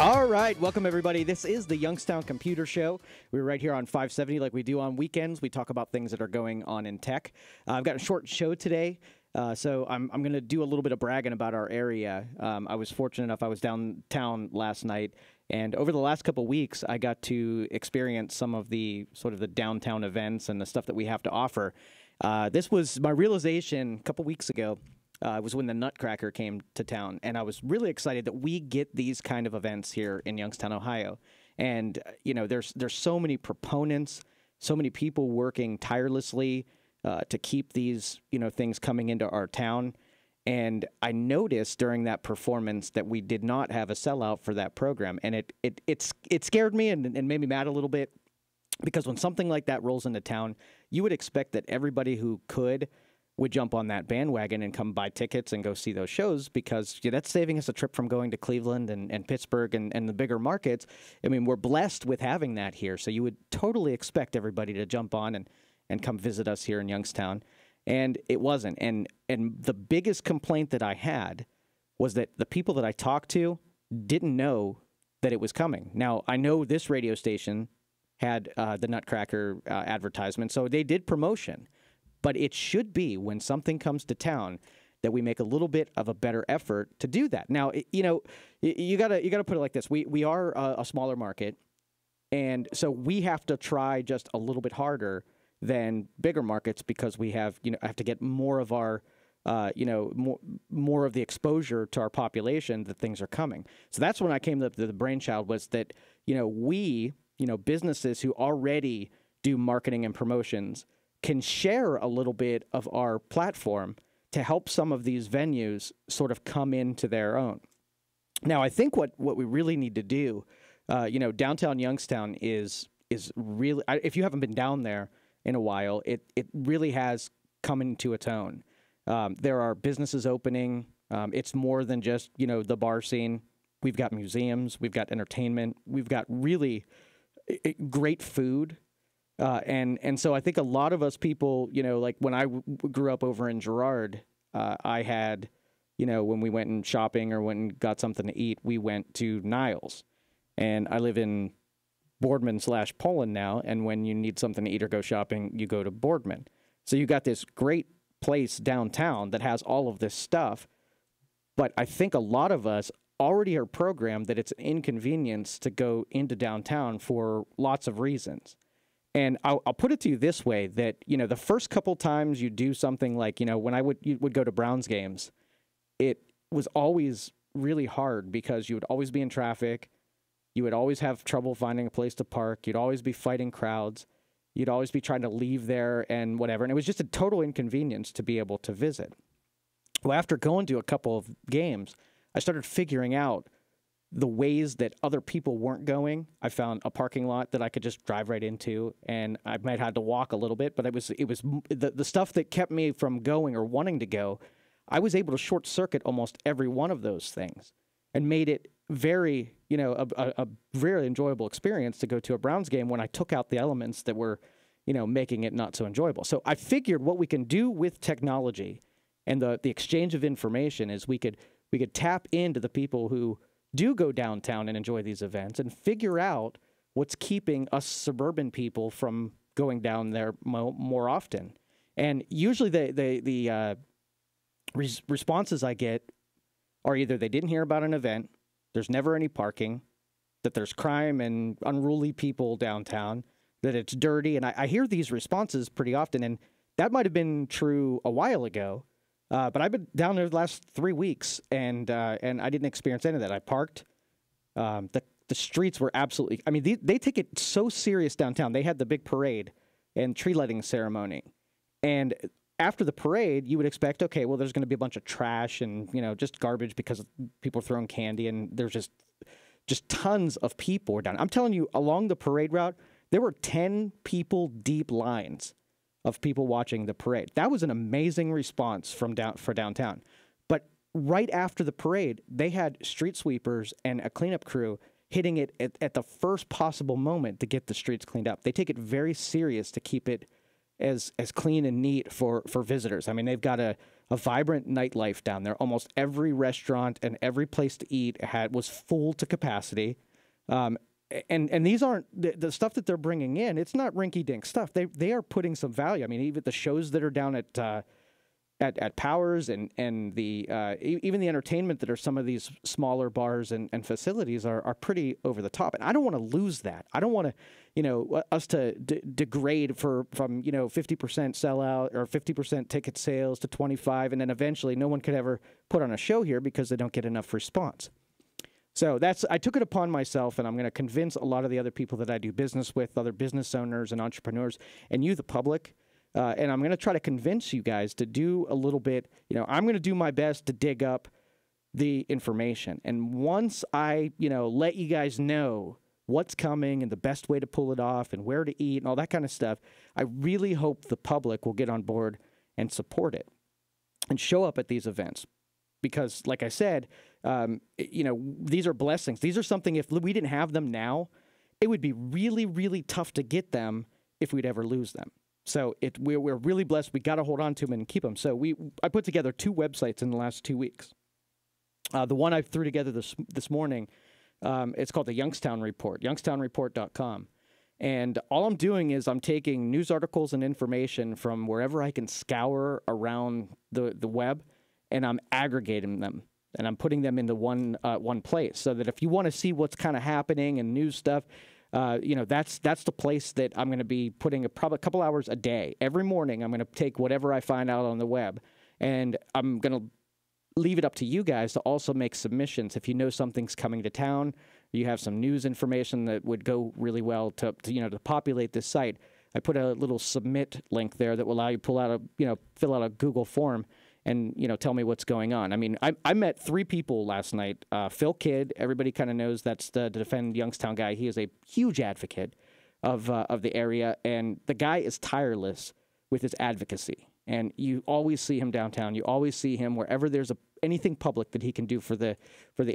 All right, welcome everybody. This is the Youngstown Computer Show. We're right here on 570 like we do on weekends. We talk about things that are going on in tech. I've got a short show today, so I'm going to do a little bit of bragging about our area. I was fortunate enough, I was downtown last night, and over the last couple weeks, I got to experience some of the sort of the downtown events and the stuff that we have to offer. This was my realization a couple weeks ago. Was when the Nutcracker came to town, and I was really excited that we get these kind of events here in Youngstown, Ohio. And you know, there's so many proponents, so many people working tirelessly to keep these things coming into our town. And I noticed during that performance that we did not have a sellout for that program, and it scared me and made me mad a little bit, because when something like that rolls into town, you would expect that everybody who would jump on that bandwagon and come buy tickets and go see those shows, because that's saving us a trip from going to Cleveland and Pittsburgh and the bigger markets. I mean, we're blessed with having that here, so you would totally expect everybody to jump on and come visit us here in Youngstown. And it wasn't. And the biggest complaint that I had was that the people that I talked to didn't know that it was coming. Now, I know this radio station had the Nutcracker advertisement, so they did promotion. But it should be, when something comes to town, that we make a little bit of a better effort to do that. Now, you gotta put it like this: we are a smaller market, and so we have to try just a little bit harder than bigger markets, because we have to get more of our more of the exposure to our population that things are coming. So that's when I came up to the brainchild, was that we businesses who already do marketing and promotions can share a little bit of our platform to help some of these venues sort of come into their own. Now, I think what we really need to do, downtown Youngstown is really, if you haven't been down there in a while, it really has come into its own. There are businesses opening. It's more than just, the bar scene. We've got museums, we've got entertainment, we've got really great food. And so I think a lot of us people, like when I grew up over in Girard, I had, when we went shopping or went and got something to eat, we went to Niles. And I live in Boardman/Poland now, and when you need something to eat or go shopping, you go to Boardman. So you got this great place downtown that has all of this stuff, but I think a lot of us already are programmed that it's an inconvenience to go into downtown for lots of reasons. And I'll put it to you this way, that, the first couple times you do something like, when you would go to Browns games, it was always really hard, because you would always be in traffic. You would always have trouble finding a place to park. You'd always be fighting crowds. You'd always be trying to leave there and whatever. And it was just a total inconvenience to be able to visit. Well, after going to a couple of games, I started figuring out the ways that other people weren't going. I found a parking lot that I could just drive right into, and I might have to walk a little bit, but it was the stuff that kept me from going or wanting to go. I was able to short circuit almost every one of those things, and made it very, a very enjoyable experience to go to a Browns game when I took out the elements that were, making it not so enjoyable. So I figured what we can do with technology and the exchange of information is we could tap into the people who do go downtown and enjoy these events, and figure out what's keeping us suburban people from going down there more often. And usually the responses I get are either they didn't hear about an event, there's never any parking, that there's crime and unruly people downtown, that it's dirty. And I hear these responses pretty often, and that might have been true a while ago. But I've been down there the last 3 weeks, and I didn't experience any of that. I parked. The streets were absolutely, I mean, they take it so serious downtown. They had the big parade and tree lighting ceremony. And after the parade, you would expect, okay, well, there's going to be a bunch of trash and, just garbage because people are throwing candy, and there's just tons of people down. I'm telling you, along the parade route, there were 10 people deep lines of people watching the parade. That was an amazing response for downtown. But right after the parade, they had street sweepers and a cleanup crew hitting it at the first possible moment to get the streets cleaned up. They take it very serious to keep it as clean and neat for visitors. I mean, they've got a a vibrant nightlife down there. Almost every restaurant and every place to eat was full to capacity. And these aren't the stuff that they're bringing in. It's not rinky-dink stuff. They are putting some value. I mean, even the shows that are down at Powers and the even the entertainment that are some of these smaller bars and facilities are pretty over the top. And I don't want to lose that. I don't want to, us to degrade from 50% sellout or 50% ticket sales to 25, and then eventually no one could ever put on a show here because they don't get enough response. So I took it upon myself, and I'm going to convince a lot of the other people that I do business with, other business owners and entrepreneurs, and you, the public. And I'm going to try to convince you guys to do a little bit. I'm going to do my best to dig up the information. And once I, let you guys know what's coming and the best way to pull it off and where to eat and all that kind of stuff, I really hope the public will get on board and support it and show up at these events. Because, like I said, these are blessings. These are something, if we didn't have them now, it would be really, really tough to get them if we'd ever lose them. So we're really blessed. We got to hold on to them and keep them. So I put together 2 websites in the last 2 weeks. The one I threw together this morning, it's called the Youngstown Report, youngstownreport.com. And all I'm doing is I'm taking news articles and information from wherever I can scour around the web, and I'm aggregating them, and I'm putting them into one place, so that if you want to see what's kind of happening and news stuff, that's the place that I'm going to be putting probably a couple hours a day. Every morning, I'm going to take whatever I find out on the web, and I'm going to leave it up to you guys to also make submissions. If you know something's coming to town, you have some news information that would go really well to populate this site. I put a little submit link there that will allow you to fill out a Google form and, tell me what's going on. I mean, I met 3 people last night. Phil Kidd, everybody kind of knows that's the Defend Youngstown guy. He is a huge advocate of the area, and the guy is tireless with his advocacy. And you always see him downtown. You always see him wherever there's anything public that he can do for the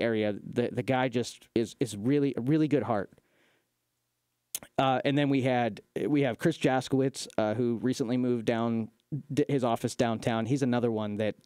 area. The guy just is really a really good heart. And then we have Chris Jaskowitz, who recently moved down his office downtown. He's another one that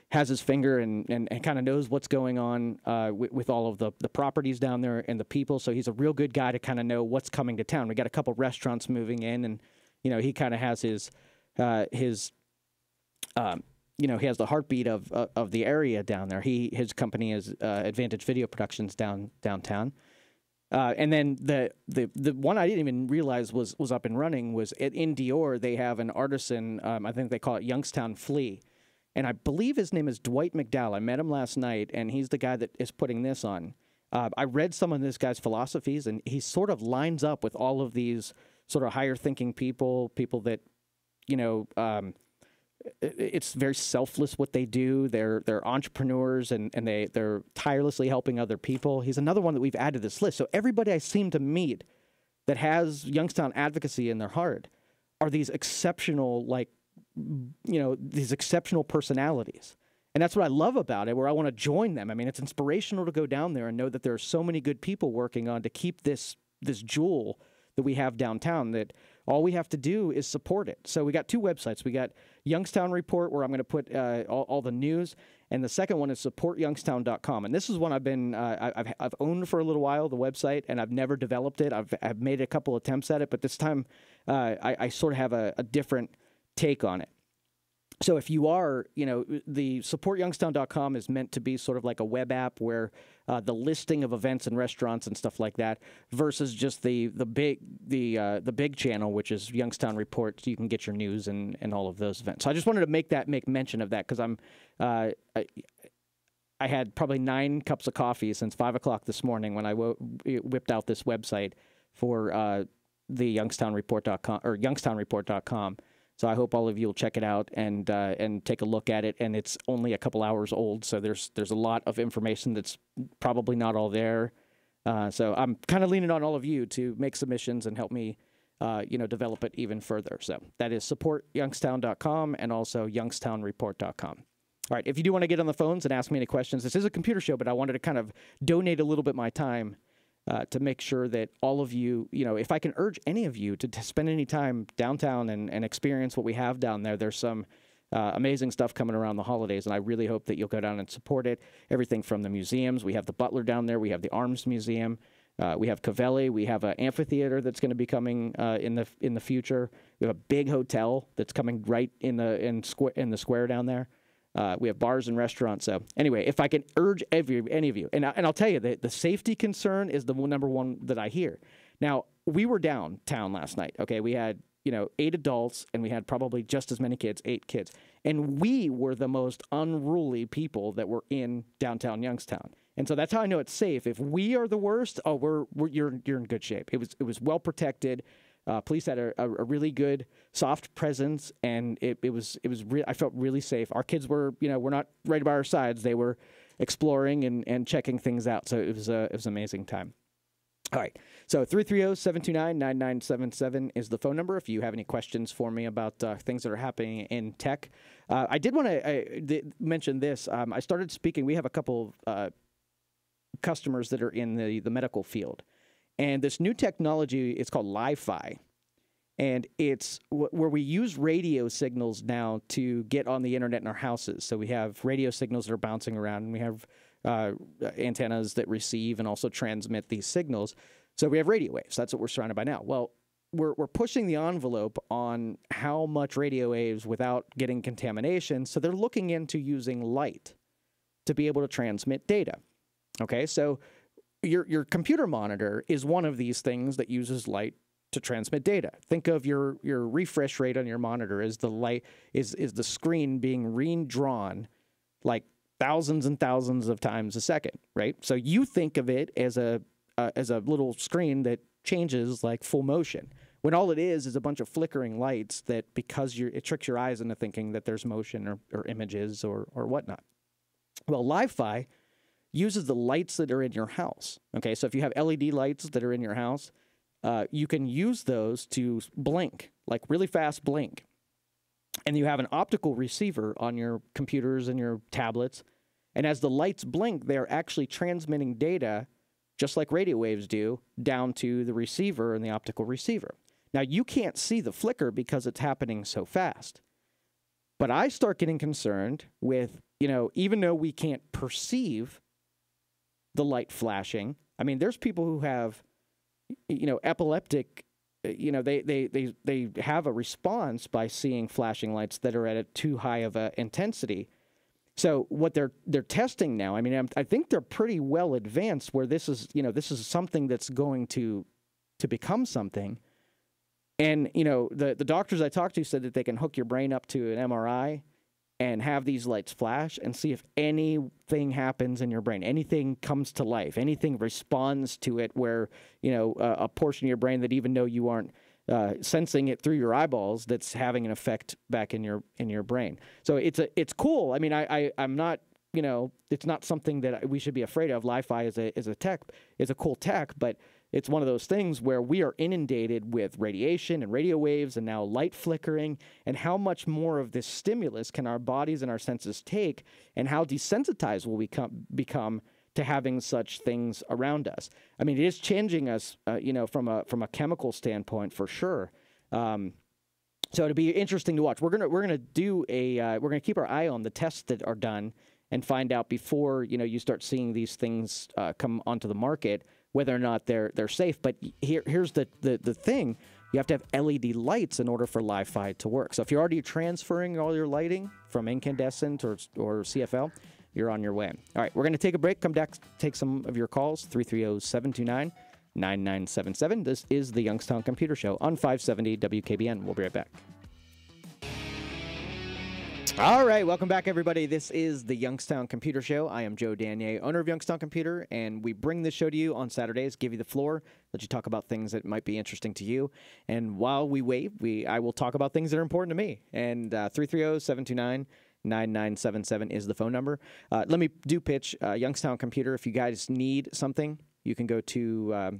has his finger and kind of knows what's going on with all of the properties down there and the people. So he's a real good guy to kind of know what's coming to town. We got a couple restaurants moving in, and he kind of has he has the heartbeat of the area down there. His company is Advantage Video Productions downtown. And then the one I didn't even realize was up and running was in Dior. They have an artisan, I think they call it Youngstown Flea. And I believe his name is Dwight McDowell. I met him last night, and he's the guy that is putting this on. I read some of this guy's philosophies, and he sort of lines up with all of these sort of higher thinking people that, it's very selfless what they do. They're entrepreneurs, and they're tirelessly helping other people. He's another one that we've added to this list. So everybody I seem to meet that has Youngstown advocacy in their heart are these exceptional, these exceptional personalities. And that's what I love about it, where I want to join them. I mean, it's inspirational to go down there and know that there are so many good people working on to keep this jewel that we have downtown, that all we have to do is support it. So we got 2 websites. We got Youngstown Report, where I'm going to put all the news, and the second one is supportyoungstown.com. And this is one I've owned for a little while, the website, and I've never developed it. I've made a couple attempts at it, but this time I sort of have a different take on it. So if you are, the supportyoungstown.com is meant to be sort of like a web app where the listing of events and restaurants and stuff like that, versus just the big channel, which is Youngstown Report. So you can get your news and all of those events. So I just wanted to make mention of that, because I had probably 9 cups of coffee since 5 o'clock this morning when I whipped out this website for the youngstownreport.com or youngstownreport.com. So I hope all of you will check it out and take a look at it. And it's only a couple hours old, so there's a lot of information that's probably not all there. So I'm kind of leaning on all of you to make submissions and help me, develop it even further. So that is supportyoungstown.com and also youngstownreport.com. All right, if you do want to get on the phones and ask me any questions, this is a computer show, but I wanted to kind of donate a little bit of my time to make sure that all of you, if I can urge any of you to spend any time downtown and experience what we have down there. There's some amazing stuff coming around the holidays, and I really hope that you'll go down and support it. Everything from the museums. We have the Butler down there. We have the Arms Museum. We have Covelli. We have an amphitheater that's going to be coming in the future. We have a big hotel that's coming right in the square down there. We have bars and restaurants. So anyway, if I can urge any of you, and I'll tell you that the safety concern is the number one that I hear. Now, we were downtown last night. Okay, we had 8 adults, and we had probably just as many kids, 8 kids, and we were the most unruly people that were in downtown Youngstown. And so that's how I know it's safe. If we are the worst, you're in good shape. It was well protected. Police had a really good soft presence, and I felt really safe. Our kids were were not right by our sides. They were exploring and checking things out. So it was an amazing time. All right. So 330-729-9977 is the phone number if you have any questions for me about things that are happening in tech. I did want to mention this. I started speaking. We have a couple customers that are in the medical field. And this new technology, it's called Li-Fi. And it's where we use radio signals now to get on the internet in our houses. So we have radio signals that are bouncing around, and we have antennas that receive and also transmit these signals. So we have radio waves. That's what we're surrounded by now. Well, we're pushing the envelope on how much radio waves without getting contamination. So they're looking into using light to be able to transmit data. Okay, so your computer monitor is one of these things that uses light to transmit data. Think of your refresh rate on your monitor as the light is the screen being redrawn like thousands and thousands of times a second, right? So you think of it as a little screen that changes like full motion, when all it is a bunch of flickering lights that it tricks your eyes into thinking that there's motion or images or whatnot. Well, Li-Fi uses the lights that are in your house. Okay, so if you have LED lights that are in your house, you can use those to blink, like really fast blink. And you have an optical receiver on your computers and your tablets. And as the lights blink, they're actually transmitting data, just like radio waves do, down to the receiver and the optical receiver. Now, you can't see the flicker because it's happening so fast. But I start getting concerned with, even though we can't perceive the light flashing. I mean, there's people who have, epileptic, they have a response by seeing flashing lights that are at a too high of a intensity. So what they're testing now, I mean, I think they're pretty well advanced where this is something that's going to become something. And, the doctors I talked to said that they can hook your brain up to an MRI and have these lights flash and see if anything happens in your brain, anything comes to life, anything responds to it where, a portion of your brain that even though you aren't sensing it through your eyeballs, that's having an effect back in your brain. So it's cool. I mean, I'm not, it's not something that we should be afraid of. Li-Fi is a cool tech, but it's one of those things where we are inundated with radiation and radio waves and now light flickering, and how much more of this stimulus can our bodies and our senses take, and how desensitized will we become to having such things around us. I mean, it is changing us, from a chemical standpoint for sure. So it'll be interesting to watch. We're gonna keep our eye on the tests that are done and find out before you start seeing these things come onto the market, whether or not they're safe. But here's the thing. You have to have LED lights in order for Li-Fi to work. So if you're already transferring all your lighting from incandescent or CFL, you're on your way. All right, we're going to take a break. Come back, take some of your calls, 330-729-9977. This is the Youngstown Computer Show on 570 WKBN. We'll be right back. All right, welcome back, everybody. This is the Youngstown Computer Show. I am Joe Danier, owner of Youngstown Computer, and we bring this show to you on Saturdays, give you the floor, let you talk about things that might be interesting to you. And while we wait, I will talk about things that are important to me. And 330-729-9977 is the phone number. Let me pitch Youngstown Computer. If you guys need something, you can go to,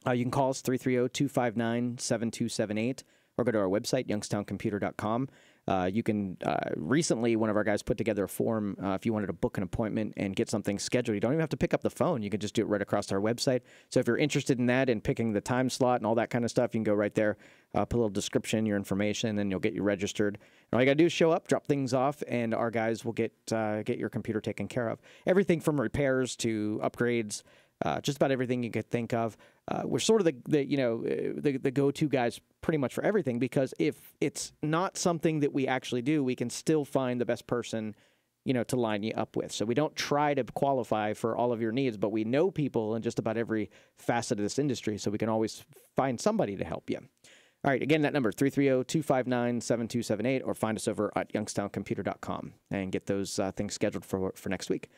you can call us 330-259-7278. Or go to our website, youngstowncomputer.com. You can recently, one of our guys put together a form if you wanted to book an appointment and get something scheduled. You don't even have to pick up the phone. You can just do it right across our website. So if you're interested in that and picking the time slot and all that kind of stuff, you can go right there, put a little description, your information, and then you'll get you registered. And all you got to do is show up, drop things off, and our guys will get your computer taken care of. Everything from repairs to upgrades, just about everything you could think of. We're sort of the go-to guys pretty much for everything, because if it's not something that we actually do, we can still find the best person, to line you up with. So we don't try to qualify for all of your needs, but we know people in just about every facet of this industry, so we can always find somebody to help you. All right, again, that number, 330-259-7278, or find us over at youngstowncomputer.com and get those things scheduled for next week.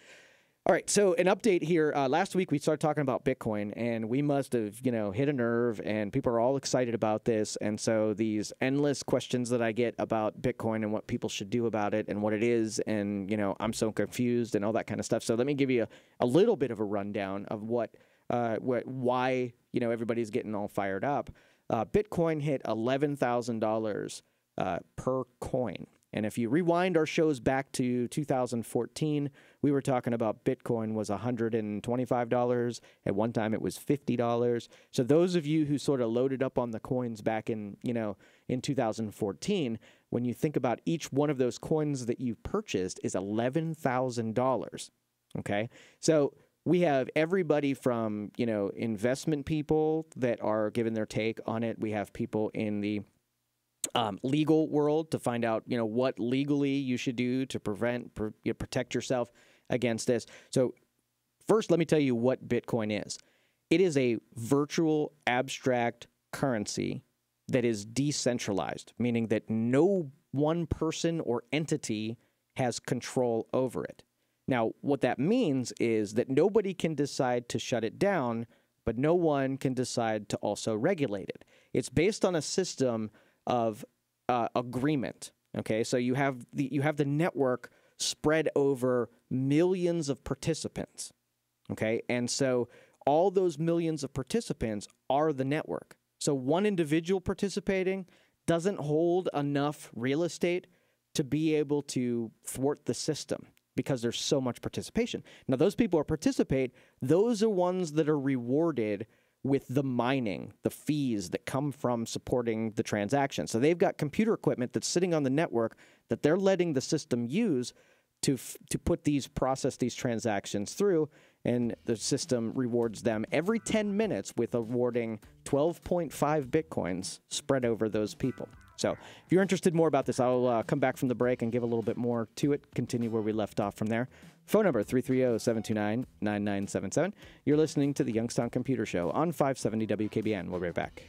All right, so an update here. Last week we started talking about Bitcoin, and we must have, hit a nerve, and people are all excited about this. And so these endless questions that I get about Bitcoin and what people should do about it and what it is, and, I'm so confused and all that kind of stuff. So let me give you a little bit of a rundown of why, everybody's getting all fired up. Bitcoin hit $11,000 per coin. And if you rewind our shows back to 2014, we were talking about Bitcoin was $125. At one time, it was $50. So those of you who sort of loaded up on the coins back in 2014, when you think about each one of those coins that you purchased is $11,000. Okay, so we have everybody from investment people that are giving their take on it. We have people in the legal world to find out, what legally you should do to protect yourself against this. So first, let me tell you what Bitcoin is. It is a virtual abstract currency that is decentralized, meaning that no one person or entity has control over it. Now, what that means is that nobody can decide to shut it down, but no one can decide to also regulate it. It's based on a system of agreement. Okay, so you have the network spread over millions of participants. Okay, and so all those millions of participants are the network. So one individual participating doesn't hold enough real estate to be able to thwart the system because there's so much participation. Now, those people who participate, those are ones that are rewarded with the mining, the fees that come from supporting the transaction. So they've got computer equipment that's sitting on the network that they're letting the system use to process these transactions through, and the system rewards them every 10 minutes with awarding 12.5 Bitcoins spread over those people. So if you're interested more about this, I'll come back from the break and give a little bit more to it, continue where we left off from there. Phone number, 330-729-9977. You're listening to the Youngstown Computer Show on 570 WKBN. We'll be right back.